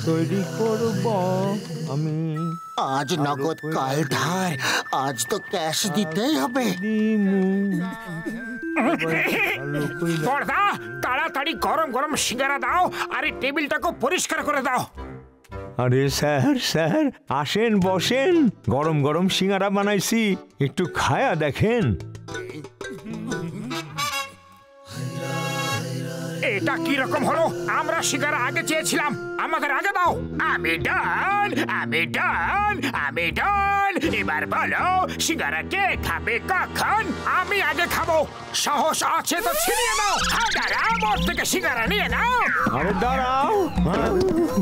তৈরি করব আমি। আজ নগদ কাল ধার, আজ তো ক্যাশ দিতেই হবে। বড়দা, তাড়াতাড়ি গরম গরম সিঙ্গারা দাও আর এই টেবিলটাকে পরিষ্কার করে দাও। আরে স্যার স্যার আসেন বসেন, গরম গরম সিঙ্গারা বানাইছি, একটু খায়া দেখেন। এটা কি রকম হলো? আমরা সিঙ্গারা আগে চেয়েছিলাম, আমাদের আগে দাও। আমি ডান, আমি ডান, আমি ডান। এবার বলো সিঙ্গারা কে খাবে কখন? আমি আগে খাবো। সাহস আছে তো ছিনিয়ে নাও। আমার থেকে সিঙ্গারা নিয়ে নাও। আরে দাঁড়াও,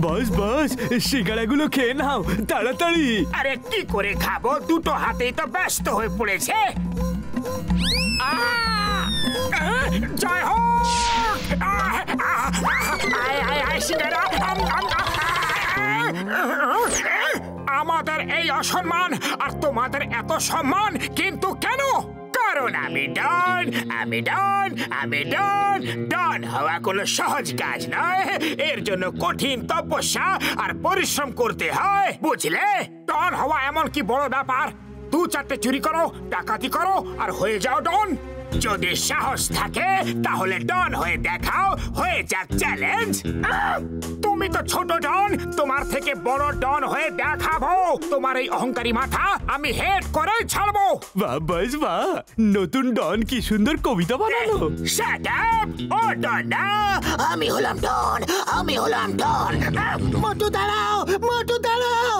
বস বস সিঙ্গারাগুলো খেয়ে নাও তাড়াতাড়ি। আরে কি করে খাবো? দুটো হাতেই তো ব্যস্ত হয়ে পড়েছে। জয় হোক। আমাদের এই অসম্মান আর তোমাদের এত সম্মান কিন্তু কেন? কারণ আমি ডন, আমি ডন, আমি ডন। ডন হওয়া কোনো সহজ কাজ নয়, এর জন্য কঠিন তপস্যা আর পরিশ্রম করতে হয়, বুঝলে? ডন হওয়া এমন কি বড় ব্যাপার? 2-4টে চুরি করো, ডাকাতি করো আর হয়ে যাও ডন। যদি সাহস থাকে তাহলে ডন হয়ে দেখাও, হয়ে যাক চ্যালেঞ্জ। তুমি তো ছোট ডন, তোমার থেকে বড় ডন হয়ে দেখাবো। তোমার এই অহংকারী মাথা আমি হেড করে ছাড়বো। বাহ বস বাহ, নতুন ডন কি সুন্দর কবিতা বানালো। Shut up! ও ডন না, আমি হলাম ডন, আমি হলাম ডন। মোটু দাঁড়াও, মোটু দাঁড়াও।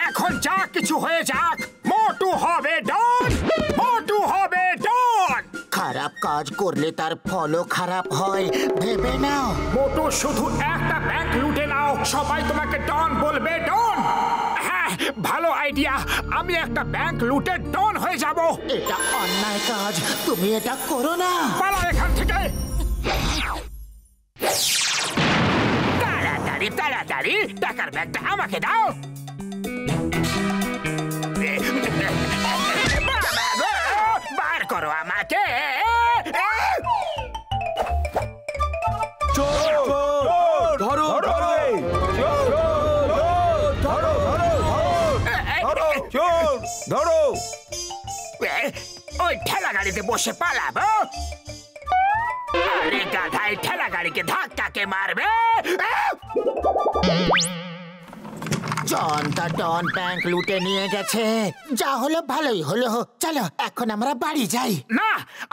এখন যা কিছু হয়ে যাক, মোটু হবে ডন, মোটু হবে ডন। খারাপ কাজ করলে তার ফলও খারাপ হয়, ভেবে নাও। মোটু শুধু একটা ব্যাংক লুটে নাও, সবাই তোমাকে ডন বলবে। ডন, হ্যাঁ ভালো আইডিয়া। আমি একটা ব্যাংক লুটে ডন হয়ে যাব। এটা অন্যায় কাজ, তুমি এটা করো না। পালা এখান থেকে। তাড়াতাড়ি তাড়াতাড়ি টাকার ব্যাগটা আমাকে দাও। বার করো আমাকে। ধরো ধরো ধরো। ওই ঠেলা গাড়িতে বসে পালাবো? আরে গাধাই ঠেলা গাড়িকে ধাক্কা কে মারবে? জন তা ডন ব্যাংক লুটে নিয়ে গেছে, যা হলো ভালোই হলো। চলো এখন আমরা বাড়ি যাই। না,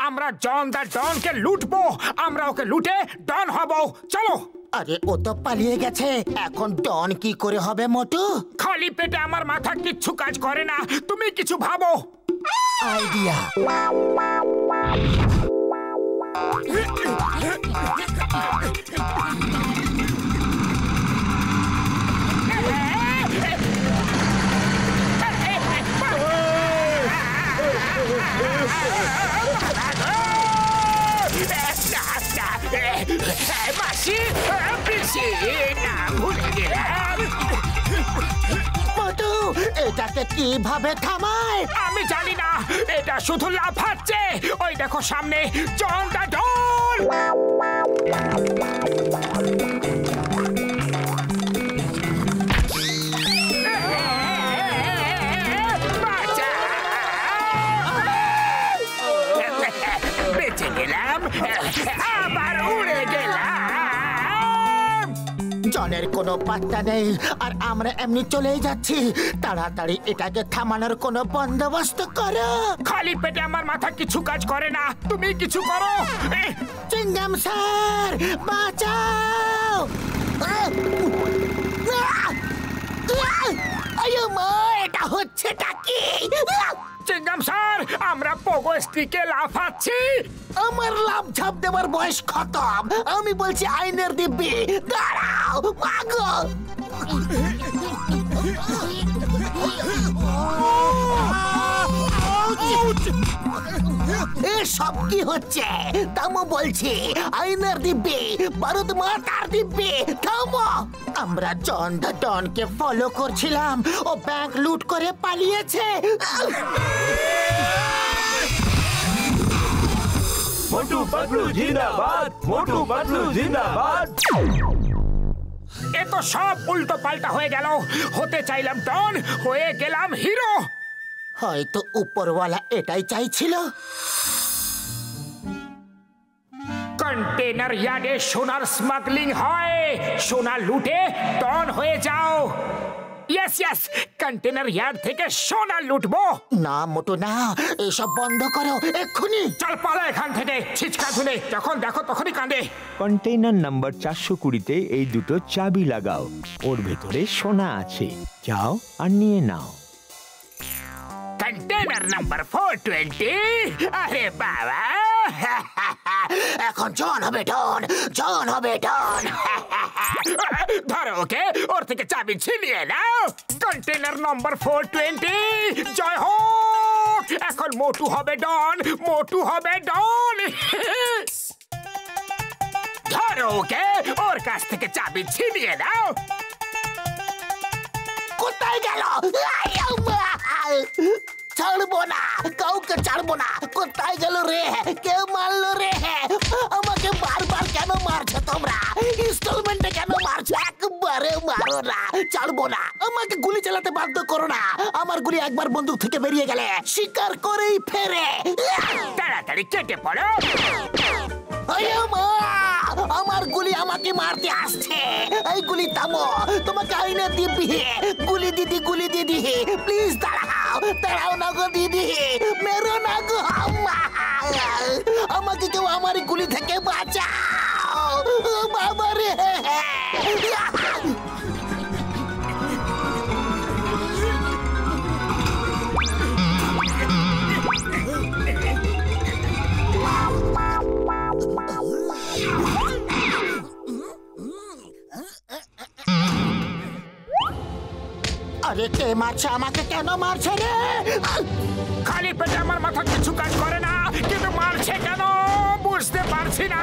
আমরা জন দা ডনকে লুটবো, আমরা ওকে লুটে ডন হব। চলো। আরে ও তো পালিয়ে গেছে, এখন ডন কি করে হবে মোটু? খালি পেটে আমার মাথা কিচ্ছু কাজ করে না, তুমি কিছু ভাবো। আইডিয়া। মাসি, পিসি, না ভুলে গেলাম। মোটু এটাকে কিভাবে থামায়? আমি জানি না, এটা শুধু লাফাচ্ছে। ওই দেখো সামনে জন দা ডন। বেঁচে গেলাম, আবার উড়ে গেলাম। জনের কোনো পাত্তা নেই আর আমরা এমনি চলেই যাচ্ছি। তাড়াতাড়ি এটাকে থামানোর কোনো বন্দোবস্ত করো। খালি পেটে আমার মাথা কিছু কাজ করে না, তুমি কিছু করো। চিংগাম স্যার বাঁচাও! আয়ো মা, এটা হচ্ছেটা কি? চিংগাম স্যার, আমরা পোগো স্ত্রীকে লাফাচ্ছি। আমার লাভ ঝাপ দেওয়ার বয়স খতম। আমি বলছি আইনের দিব্যি, দাঁড়াও মাগো। এসব কি হচ্ছে? থামো বলছি, আইনের দিব্যি, বারুদ মাতার দিব্যি, থামো। আমরা জন দা ডনকে ফলো করছিলাম, ও ব্যাংক লুট করে পালিয়েছে। মোটু পাতলু জিন্দাবাদ, মোটু পাতলু জিন্দাবাদ। এ তো সব উল্টো পাল্টা হয়ে গেল। হতে চাইলাম ডন, হয়ে গেলাম হিরো। হয়তো উপরওয়ালা এটাই চাইছিল। কন্টেনার ইয়ার্ডে সোনার স্মাগলিং হয়, সোনা লুটে ডন হয়ে যাও। ইয়েস ইয়েস, কন্টেনার ইয়ার্ড থেকে সোনা লুটবো। না মোটু না, এসব বন্ধ করো এক্ষুনি। চল পালা এখান থেকে, ছিচকা ধুনে যখন দেখো তখনই কাঁদে। কন্টেইনার নাম্বার 420-তে এই দুটো চাবি লাগাও, ওর ভেতরে সোনা আছে, যাও আর নিয়ে নাও। কন্টেনার নাম্বার 420, আরে বাবা এখন জন হবে ডন, জন হবে ডন। ধরো ওকে, ওর থেকে চাবি ছিনিয়ে নাও। কন্টেনার নাম্বার 420, জয় হোক। এখন মোটু হবে ডন, মোটু হবে ডন। ধরো ওকে, ওর কাছ থেকে চাবি ছিনিয়ে নাও। কোথায় গেল? ছাড়বো না, কাউকে ছাড়বো না। কোথায় গেল রে? কে মারলো রে? আমাকে বারবার কেন মারছো তোমরা? ইনস্টলমেন্টে কেন মারছো? একবারে মারো না, ছাড়বো না। আমাকে গুলি চালাতে বাধ্য করো না। আমার গুলি একবার বন্দুক থেকে বেরিয়ে গেলে শিকার করেই ফেরে। তাড়াতাড়ি কেটে পড়ো। আমার গুলি আমাকে মারতে আসছে। এই গুলি থামো, তোমাকে আইনে দিবি। গুলি দিদি, গুলি দিদি, প্লিজ দাঁড়াও, দাঁড়াও না গো দিদি, মেরো না গো। আমাকে কেউ আমার গুলি থেকে বাঁচাও বাবা রে। আরে কে মারছে আমাকে? কেন মারছে রে? খালি পেটে আমার মাথা কিছু কাজ করে না, কিন্তু মারছে কেন বুঝতে পারছি না।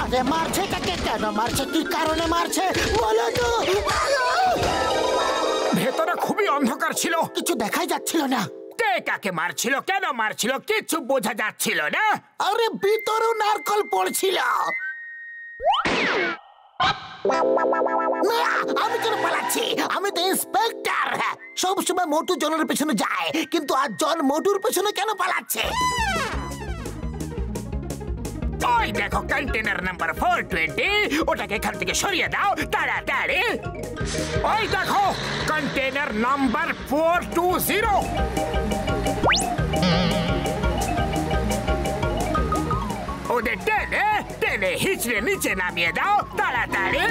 আরে মারছে কাকে? কেন মারছে? কি কারণে মারছে বলো তো। ভেতরে খুবই অন্ধকার ছিল, কিছু দেখাই যাচ্ছিল না। কে কাকে মারছিল, কেন মারছিল কিছু বোঝা যাচ্ছিল না। আরে ভিতরেও নারকল পড়ছিল। আমি কেন পালাচ্ছি? আমি তো ইন্সপেক্টর। সবসময় মোটু জনের পেছনে যায়, কিন্তু আজ জন মোটুর পেছনে কেন পালাচ্ছে? ওই দেখো কন্টেনার নাম্বার 420, ওটাকে এখান থেকে সরিয়ে দাও তাড়াতাড়ি। ওই দেখো কন্টেনার নাম্বার 420, ওদের টেনে টেনে হিচড়ে নিচে নামিয়ে দাও তাড়াতাড়ি।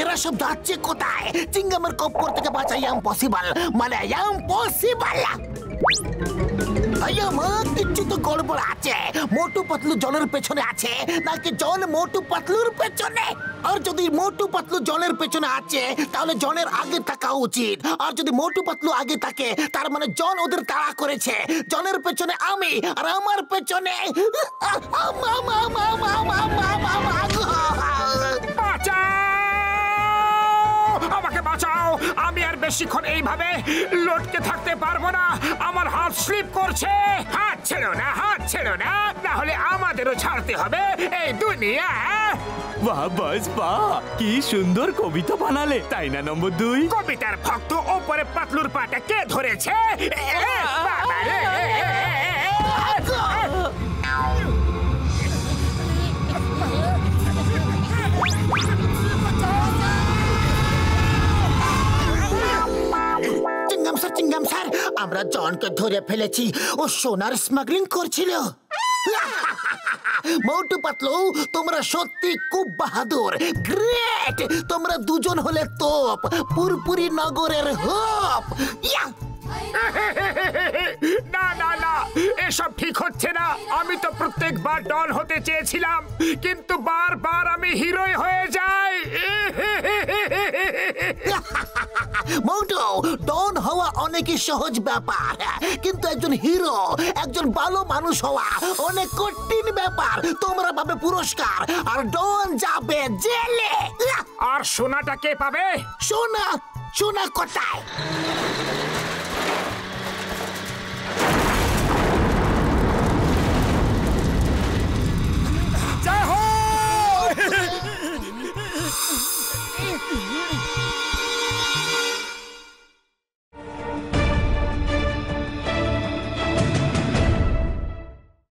এরা সব যাচ্ছে কোথায়? চিংগামের কপ্পর থেকে বাঁচা ইম্পসিবল, মানে ইম্পসিবল। কিচ্ছু তো গড়বড় আছে। মোটু পাতলু জলের পেছনে আছে, নাকি জন মোটু পাতলুর পেছনে? আর যদি মোটু পাতলু জলের পেছনে আছে, তাহলে জনের আগে থাকা উচিত। আর যদি মোটু পাতলু আগে থাকে, তার মানে জন ওদের তাড়া করেছে। জনের পেছনে আমি, আর আমার পেছনে আমাকে বাঁচাও। আমি আর বেশিক্ষণ এইভাবে লটকে থাকতে পারবো না, আমার হাত স্লিপ করছে। হাত ছেড়ো না, হাত ছেড়ো না, তাহলে আমাদেরও ছাড়তে হবে এই দুনিয়া। বাহ বাস বাহ, কি সুন্দর কবিতা বানালে, তাই না নম্বর 2? কবিতার ভক্ত ওপরে পাতলুর পাটা কে ধরেছে? বাবা রে। চিংগাম স্যার, আমরা জনকে ধরে ফেলেছি। ও সোনার স্মাগলিং করছিল। মোটু পাতলু, তোমরা সত্যি খুব বাহাদুর, গ্রেট। তোমরা দুজন হলে তোপ, পুরপুরি নগরের হোপ। না না না, এসব ঠিক হচ্ছে না। আমি তো প্রত্যেকবার ডন হতে চেয়েছিলাম, কিন্তু বারবার আমি হিরোই হয়ে যাই। মোটু, ডন হওয়া অনেকই সহজ ব্যাপার, কিন্তু একজন হিরো, একজন ভালো মানুষ হওয়া অনেক কঠিন ব্যাপার। তোমরা পাবে পুরস্কার, আর ডন যাবে জেলে। আর সোনাটা কে পাবে? সোনা? সোনা কোথায়?